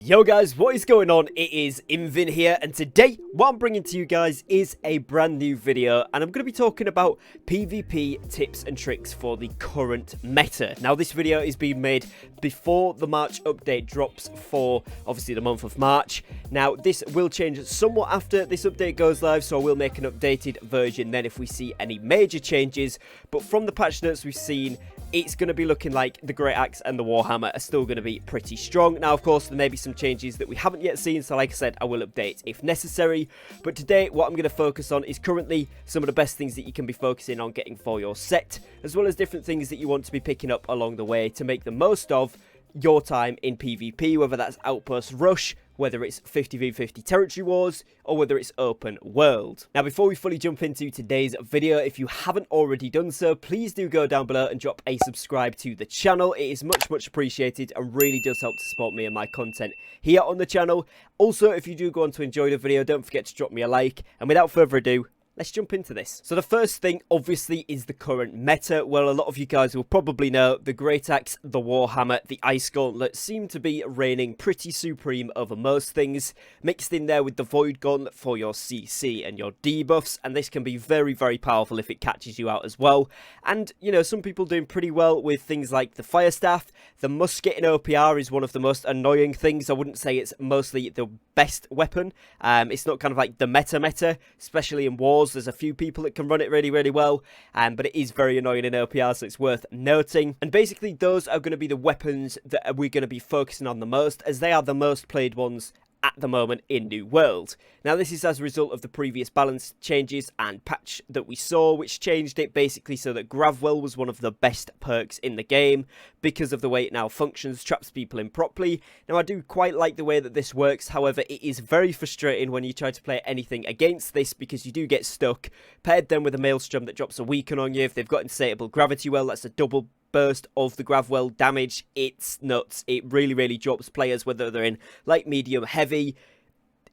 Yo guys, what is going on? It is Invin here, and today what I'm bringing to you guys is a brand new video, and I'm going to be talking about PvP tips and tricks for the current meta. Now this video is being made before the March update drops for obviously the month of March. Now this will change somewhat after this update goes live, so I will make an updated version then if we see any major changes, but from the patch notes we've seen, it's going to be looking like the Great Axe and the Warhammer are still going to be pretty strong. Now, of course, there may be some changes that we haven't yet seen, so like I said, I will update if necessary. But today, what I'm going to focus on is currently some of the best things that you can be focusing on getting for your set, as well as different things that you want to be picking up along the way to make the most of your time in PvP, whether that's Outpost Rush, whether it's 50v50 territory wars, or whether it's open world. Now, before we fully jump into today's video, if you haven't already done so, please do go down below and drop a subscribe to the channel. It is much appreciated and really does help to support me and my content here on the channel. Also, if you do go on to enjoy the video, don't forget to drop me a like, and without further ado, let's jump into this. So the first thing, obviously, is the current meta. Well, a lot of you guys will probably know the Great Axe, the Warhammer, the Ice Gauntlet seem to be reigning pretty supreme over most things, mixed in there with the Void Gauntlet for your CC and your debuffs, and this can be very powerful if it catches you out as well. And, you know, some people doing pretty well with things like the Fire Staff. The Musket in OPR is one of the most annoying things. I wouldn't say it's mostly the best weapon. It's not kind of like the meta, especially in wars. There's a few people that can run it really well, but it is very annoying in OPR, so it's worth noting. And basically, those are going to be the weapons that we're going to be focusing on the most, as they are the most played ones at the moment in New World. Now, this is as a result of the previous balance changes and patch that we saw, which changed it basically so that Gravwell was one of the best perks in the game because of the way it now functions, traps people in properly. Now, I do quite like the way that this works. However, it is very frustrating when you try to play anything against this because you do get stuck, paired then with a Maelstrom that drops a weaken on you. If they've got Insatiable Gravity Well, that's a double burst of the Gravwell damage. It's nuts. It really drops players, whether they're in light, medium, heavy.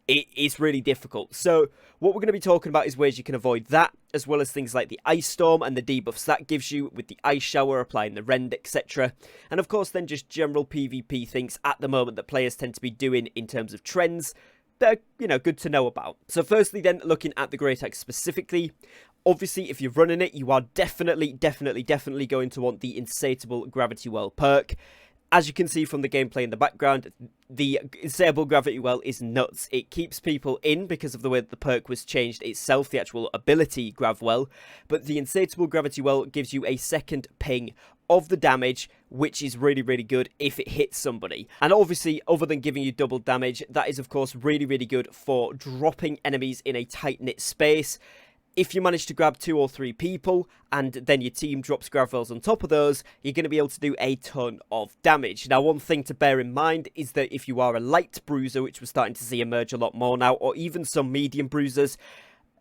It's really difficult. So what we're going to be talking about is ways you can avoid that, as well as things like the Ice Storm and the debuffs that gives you with the Ice Shower, applying the Rend, etc. And of course then just general PvP things at the moment that players tend to be doing in terms of trends that are, you know, good to know about. So firstly then, looking at the Great Axe specifically, obviously, if you're running it, you are definitely going to want the Insatiable Gravity Well perk. As you can see from the gameplay in the background, the Insatiable Gravity Well is nuts. It keeps people in because of the way that the perk was changed itself, the actual ability Gravwell. But the Insatiable Gravity Well gives you a second ping of the damage, which is really good if it hits somebody. And obviously, other than giving you double damage, that is of course really good for dropping enemies in a tight-knit space. If you manage to grab 2 or 3 people, and then your team drops Gravwells on top of those, you're going to be able to do a ton of damage. Now, one thing to bear in mind is that if you are a light bruiser, which we're starting to see emerge a lot more now, or even some medium bruisers,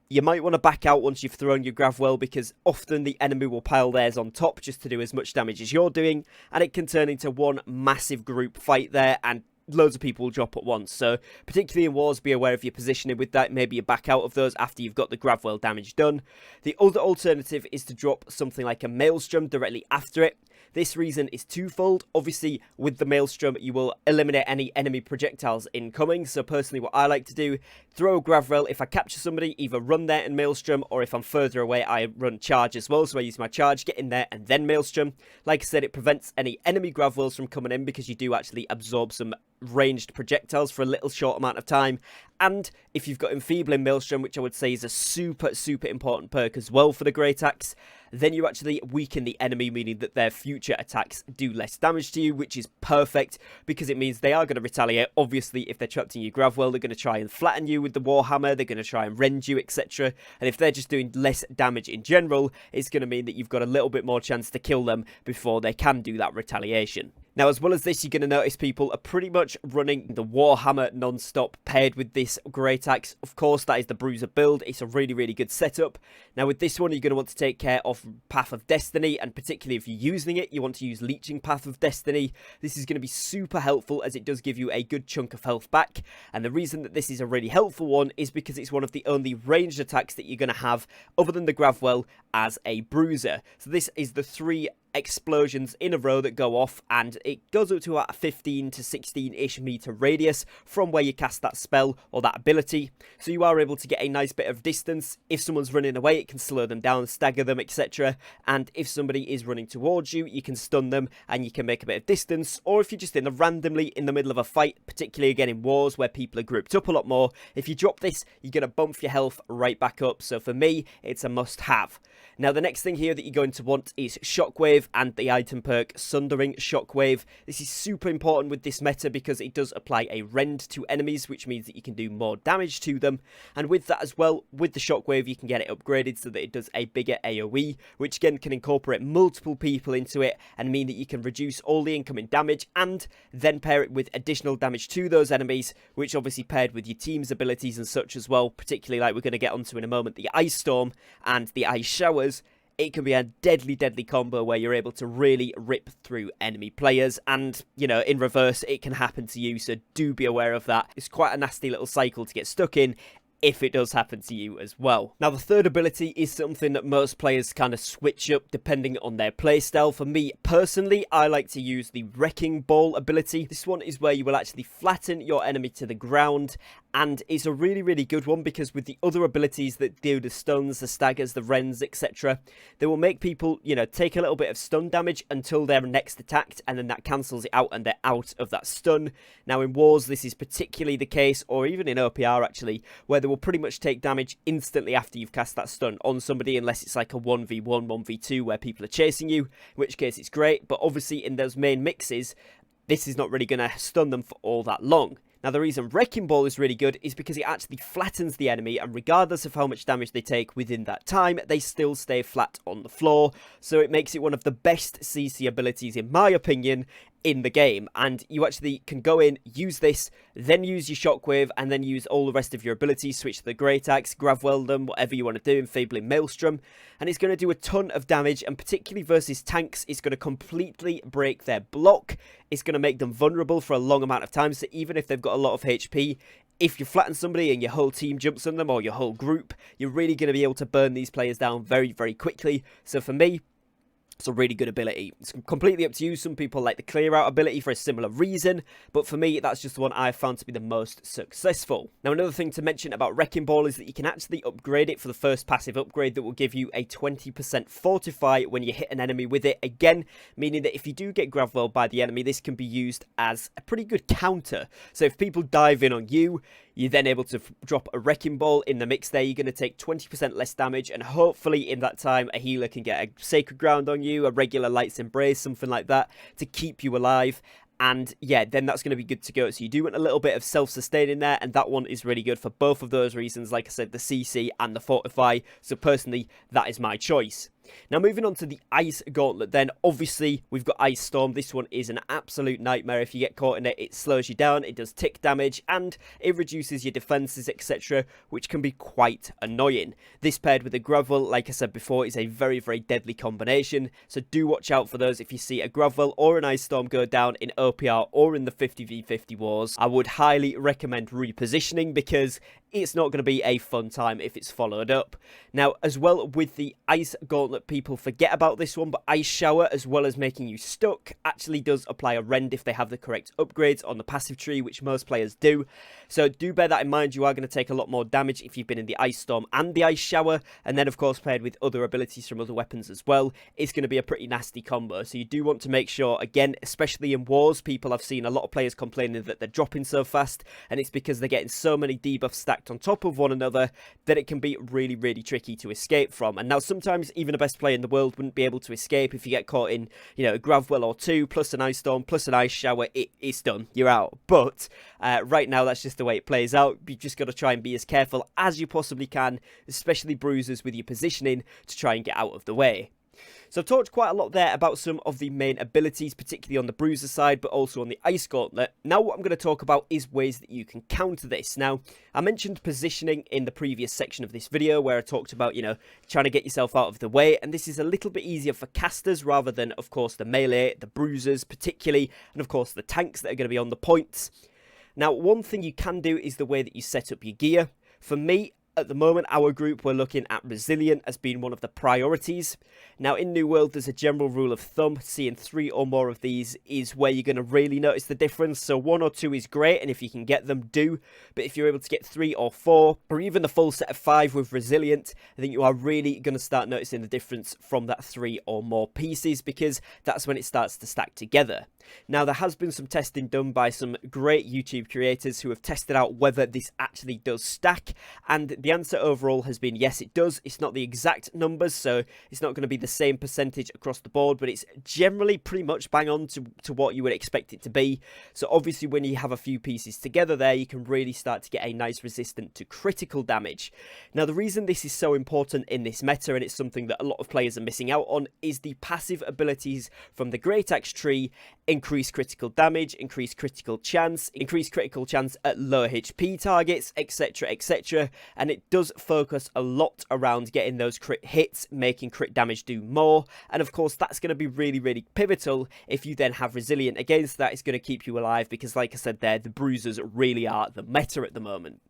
you might want to back out once you've thrown your Gravwell, because often the enemy will pile theirs on top just to do as much damage as you're doing, and it can turn into one massive group fight there, and loads of people will drop at once. So particularly in wars, be aware of your positioning with that. Maybe you back out of those after you've got the Gravwell damage done. The other alternative is to drop something like a Maelstrom directly after it. This reason is twofold. Obviously, with the Maelstrom, you will eliminate any enemy projectiles incoming. So personally, what I like to do, throw a Gravwell. If I capture somebody, either run there and Maelstrom, or if I'm further away, I run charge as well. So I use my charge, get in there, and then Maelstrom. Like I said, it prevents any enemy Gravwells from coming in because you do actually absorb some ranged projectiles for a little short amount of time. And if you've got Enfeebling Maelstrom, which I would say is a super important perk as well for the Great Axe, then you actually weaken the enemy, meaning that their future attacks do less damage to you, which is perfect because it means they are going to retaliate. Obviously, if they're trapped in your Gravwell, they're going to try and flatten you with the Warhammer, they're going to try and rend you, etc. And if they're just doing less damage in general, it's going to mean that you've got a little bit more chance to kill them before they can do that retaliation. Now, as well as this, you're going to notice people are pretty much running the Warhammer non-stop paired with this Great Axe. Of course, that is the Bruiser build. It's a really good setup. Now, with this one, you're going to want to take care of Path of Destiny, and particularly if you're using it, you want to use Leeching Path of Destiny. This is going to be super helpful as it does give you a good chunk of health back. And the reason that this is a really helpful one is because it's one of the only ranged attacks that you're going to have other than the Gravwell as a Bruiser. So this is the 3 explosions in a row that go off, and it goes up to about a 15 to 16-ish meter radius from where you cast that spell or that ability. So you are able to get a nice bit of distance. If someone's running away, it can slow them down, stagger them, etc. And if somebody is running towards you, you can stun them and you can make a bit of distance. Or if you're just randomly in the middle of a fight, particularly again in wars where people are grouped up a lot more, if you drop this, you're going to bump your health right back up. So for me, it's a must-have. Now, the next thing here that you're going to want is Shockwave and the item perk Sundering Shockwave. This is super important with this meta because it does apply a rend to enemies, which means that you can do more damage to them. And with that as well, with the Shockwave, you can get it upgraded so that it does a bigger AoE, which again can incorporate multiple people into it and mean that you can reduce all the incoming damage and then pair it with additional damage to those enemies, which obviously paired with your team's abilities and such as well, particularly like we're going to get onto in a moment, the Ice Storm and the Ice Showers. It can be a deadly combo where you're able to really rip through enemy players, and, you know, in reverse, it can happen to you, so do be aware of that. It's quite a nasty little cycle to get stuck in if it does happen to you as well. Now, the third ability is something that most players kind of switch up depending on their playstyle. For me, personally, I like to use the Wrecking Ball ability. This one is where you will actually flatten your enemy to the ground, and it's a really good one because with the other abilities that do the stuns, the staggers, the rends, etc., they will make people, you know, take a little bit of stun damage until they're next attacked, and then that cancels it out and they're out of that stun. Now, in wars, this is particularly the case, or even in OPR actually, where they will pretty much take damage instantly after you've cast that stun on somebody, unless it's like a 1v1, 1v2 where people are chasing you, in which case it's great. But obviously in those main mixes, this is not really going to stun them for all that long. Now, the reason Wrecking Ball is really good is because it actually flattens the enemy, and regardless of how much damage they take within that time, they still stay flat on the floor. So it makes it one of the best CC abilities, in my opinion, in the game. And you actually can go in, use this, then use your Shockwave, and then use all the rest of your abilities, switch to the Great Axe, Gravwell them, whatever you want to do, Enfabling Maelstrom, and it's going to do a ton of damage, and particularly versus tanks, it's going to completely break their block. It's going to make them vulnerable for a long amount of time, so even if they've got a lot of HP, if you flatten somebody and your whole team jumps on them, or your whole group, you're really going to be able to burn these players down very quickly. So for me, it's a really good ability. It's completely up to you. Some people like the clear out ability for a similar reason, but for me, that's just the one I've found to be the most successful. Now, another thing to mention about Wrecking Ball is that you can actually upgrade it for the first passive upgrade that will give you a 20% fortify when you hit an enemy with it. Again, meaning that if you do get Gravwelled by the enemy, this can be used as a pretty good counter. So if people dive in on you, you're then able to drop a Wrecking Ball in the mix there. You're going to take 20% less damage, and hopefully in that time, a healer can get a Sacred Ground on you, a regular Light's Embrace, something like that, to keep you alive. And yeah, then that's going to be good to go. So you do want a little bit of self-sustaining there, and that one is really good for both of those reasons. Like I said, the CC and the Fortify. So personally, that is my choice. Now, moving on to the Ice Gauntlet then, obviously, we've got Ice Storm. This one is an absolute nightmare. If you get caught in it, it slows you down, it does tick damage, and it reduces your defenses, etc., which can be quite annoying. This paired with a Gravwell, like I said before, is a very deadly combination, so do watch out for those. If you see a Gravwell or an Ice Storm go down in OPR or in the 50v50 wars, I would highly recommend repositioning, because it's not going to be a fun time if it's followed up. Now, as well with the Ice Gauntlet, people forget about this one, but Ice Shower, as well as making you stuck, actually does apply a rend if they have the correct upgrades on the passive tree, which most players do. So do bear that in mind. You are going to take a lot more damage if you've been in the Ice Storm and the Ice Shower, and then of course paired with other abilities from other weapons as well, it's going to be a pretty nasty combo. So you do want to make sure, again, especially in wars, people have seen a lot of players complaining that they're dropping so fast, and it's because they're getting so many debuffs stacked on top of one another that it can be really tricky to escape from. And now sometimes even the best player in the world wouldn't be able to escape. If you get caught in, you know, a Gravwell or two, plus an Ice Storm, plus an Ice Shower, it's done. You're out. But right now, that's just the way it plays out. You just got to try and be as careful as you possibly can, especially Bruisers, with your positioning to try and get out of the way. So I've talked quite a lot there about some of the main abilities, particularly on the Bruiser side, but also on the Ice Gauntlet. Now what I'm going to talk about is ways that you can counter this. Now, I mentioned positioning in the previous section of this video, where I talked about, you know, trying to get yourself out of the way, and this is a little bit easier for casters rather than, of course, the melee, the Bruisers particularly, and of course the tanks that are going to be on the points. Now, one thing you can do is the way that you set up your gear. For me, at the moment, our group, we're looking at Resilient as being one of the priorities. Now, in New World, there's a general rule of thumb. Seeing 3 or more of these is where you're going to really notice the difference. So 1 or 2 is great, and if you can get them, do. But if you're able to get 3 or 4, or even the full set of 5 with Resilient, I think you are really going to start noticing the difference from that 3 or more pieces, because that's when it starts to stack together. Now, there has been some testing done by some great YouTube creators who have tested out whether this actually does stack, and the answer overall has been yes, it does. It's not the exact numbers, so it's not going to be the same percentage across the board, but it's generally pretty much bang on to what you would expect it to be. So obviously when you have a few pieces together there, you can really start to get a nice resistance to critical damage. Now, the reason this is so important in this meta, and it's something that a lot of players are missing out on, is the passive abilities from the Great Axe tree. Increase critical damage, increase critical chance at lower HP targets, etc, etc, and it does focus a lot around getting those crit hits, making crit damage do more, and of course that's going to be really pivotal. If you then have Resilient against that, it's going to keep you alive, because like I said there, the Bruisers really are the meta at the moment.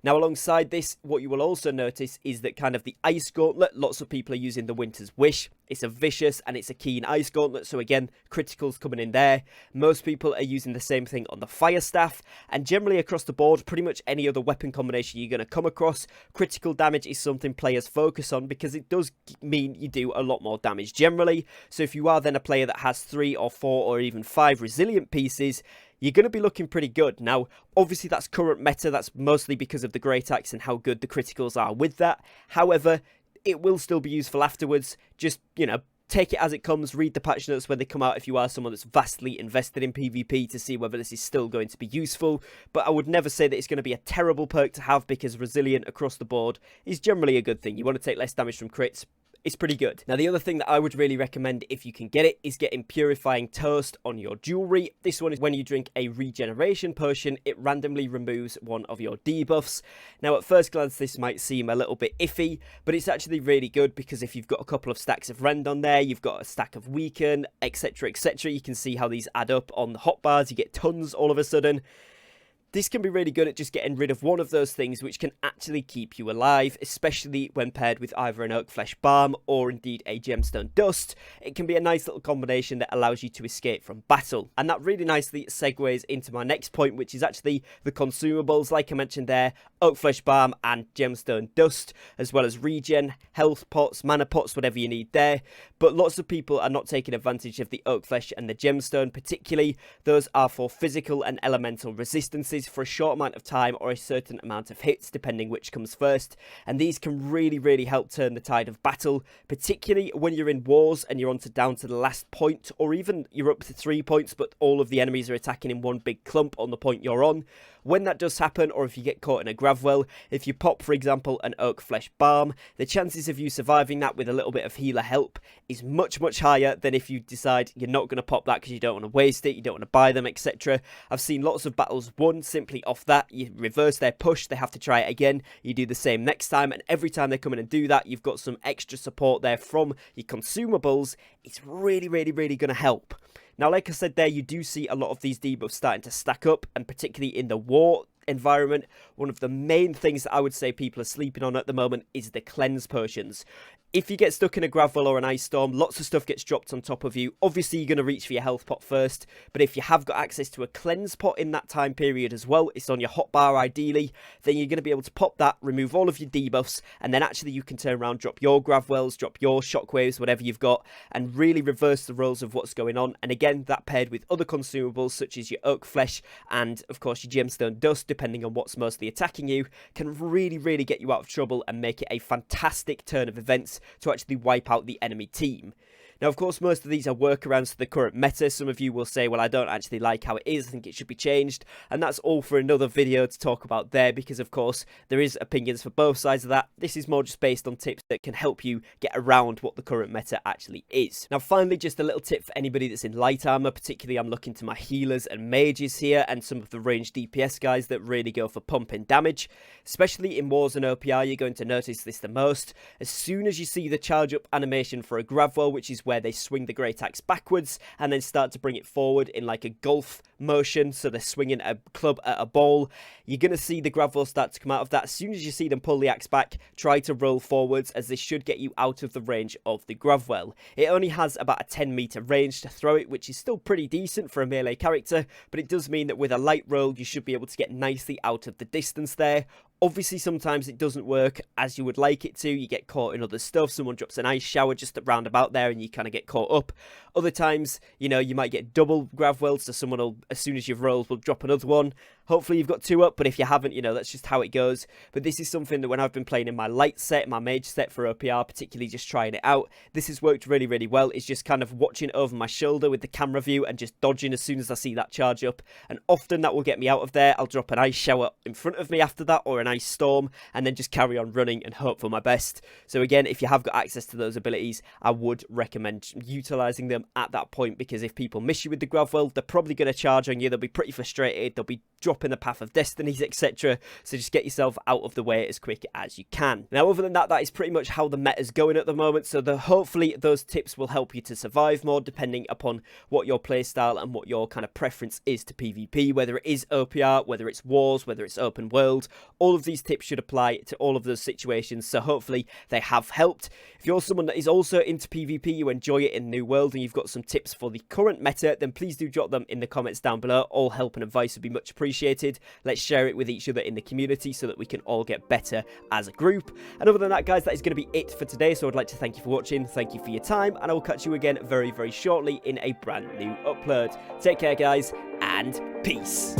Now, alongside this, what you will also notice is that kind of the Ice Gauntlet, lots of people are using the Winter's Wish. It's a vicious and it's a keen Ice Gauntlet, so again, criticals coming in there. Most people are using the same thing on the Fire Staff, and generally across the board, pretty much any other weapon combination you're going to come across, critical damage is something players focus on, because it does mean you do a lot more damage generally. So if you are then a player that has 3 or 4 or even 5 Resilient pieces, you're going to be looking pretty good. Now, obviously that's current meta, that's mostly because of the Great Axe and how good the criticals are with that. However, it will still be useful afterwards. Just, you know, take it as it comes, read the patch notes when they come out if you are someone that's vastly invested in PvP to see whether this is still going to be useful. But I would never say that it's going to be a terrible perk to have, because Resilient across the board is generally a good thing. You want to take less damage from crits, it's pretty good. Now, the other thing that I would really recommend if you can get it is getting Purifying Toast on your jewelry. This one is when you drink a regeneration potion, it randomly removes one of your debuffs. Now, at first glance, this might seem a little bit iffy, but it's actually really good, because if you've got a couple of stacks of Rend on there, you've got a stack of Weaken, etc, etc, you can see how these add up on the hotbars. You get tons all of a sudden. This can be really good at just getting rid of one of those things, which can actually keep you alive, especially when paired with either an Oak Flesh Balm or indeed a Gemstone Dust. It can be a nice little combination that allows you to escape from battle. And that really nicely segues into my next point, which is actually the consumables. Like I mentioned there, Oak Flesh Balm and Gemstone Dust, as well as regen, health pots, mana pots, whatever you need there. But lots of people are not taking advantage of the Oak Flesh and the Gemstone particularly. Those are for physical and elemental resistances for a short amount of time or a certain amount of hits, depending which comes first, and these can really help turn the tide of battle, particularly when you're in wars and you're down to the last point, or even you're up to 3 points but all of the enemies are attacking in one big clump on the point you're on. When that does happen, or if you get caught in a Gravwell, if you pop, for example, an Oak Flesh Balm, the chances of you surviving that with a little bit of healer help is much higher than if you decide you're not going to pop that because you don't want to waste it, you don't want to buy them, etc. I've seen lots of battles won simply off that. You reverse their push, they have to try it again, you do the same next time, and every time they come in and do that, you've got some extra support there from your consumables. It's really going to help. Now, like I said there, you do see a lot of these debuffs starting to stack up, and particularly in the war environment, one of the main things that I would say people are sleeping on at the moment is the cleanse potions. If you get stuck in a Gravwell or an Ice Storm, lots of stuff gets dropped on top of you. Obviously, you're going to reach for your health pot first, but if you have got access to a cleanse pot in that time period as well, it's on your hotbar ideally, then you're going to be able to pop that, remove all of your debuffs, and then actually you can turn around, drop your Gravwells, drop your shockwaves, whatever you've got, and really reverse the roles of what's going on. And again, that paired with other consumables such as your Oak Flesh and, of course, your Gemstone Dust, depending on what's mostly attacking you, can really get you out of trouble and make it a fantastic turn of events to actually wipe out the enemy team. Now, of course, most of these are workarounds to the current meta. Some of you will say, well, I don't actually like how it is, I think it should be changed, and that's all for another video to talk about there, because of course there is opinions for both sides of that. This is more just based on tips that can help you get around what the current meta actually is. Now, finally, just a little tip for anybody that's in light armor, particularly I'm looking to my healers and mages here, and some of the ranged DPS guys that really go for pumping damage. Especially in wars and OPR, you're going to notice this the most. As soon as you see the charge up animation for a Gravwell, which is where they swing the Great Axe backwards and then start to bring it forward in like a golf motion, so they're swinging a club at a ball, you're going to see the grav well start to come out of that. As soon as you see them pull the axe back, try to roll forwards, as this should get you out of the range of the grav well. It only has about a 10-meter range to throw it, which is still pretty decent for a melee character, but it does mean that with a light roll, you should be able to get nicely out of the distance there. Obviously, sometimes it doesn't work as you would like it to. You get caught in other stuff. Someone drops an ice shower just round about there and you kind of get caught up. Other times, you know, you might get double grav wells, so someone will, as soon as you've rolled, will drop another one. Hopefully you've got 2 up, but if you haven't, you know, that's just how it goes. But this is something that when I've been playing in my light set, my mage set for OPR, particularly just trying it out, this has worked really, really well. It's just kind of watching over my shoulder with the camera view and just dodging as soon as I see that charge up. And often that will get me out of there. I'll drop an ice shower in front of me after that, or an ice storm, and then just carry on running and hope for my best. So again, if you have got access to those abilities, I would recommend utilizing them at that point, because if people miss you with the grav well, they're probably going to charge on you. They'll be pretty frustrated. They'll be dropping the path of destinies, etc. So just get yourself out of the way as quick as you can. Now, other than that, that is pretty much how the meta's going at the moment. So hopefully those tips will help you to survive more, depending upon what your playstyle and what your kind of preference is to PvP, whether it is OPR, whether it's wars, whether it's open world. All of these tips should apply to all of those situations, so hopefully they have helped. If you're someone that is also into PvP, you enjoy it in New World, and you've got some tips for the current meta, then please do drop them in the comments down below. All help and advice would be much appreciated. Let's share it with each other in the community so that we can all get better as a group. And other than that, guys, that is going to be it for today. So I'd like to thank you for watching, thank you for your time, and I will catch you again very, very shortly in a brand new upload. Take care, guys, and peace.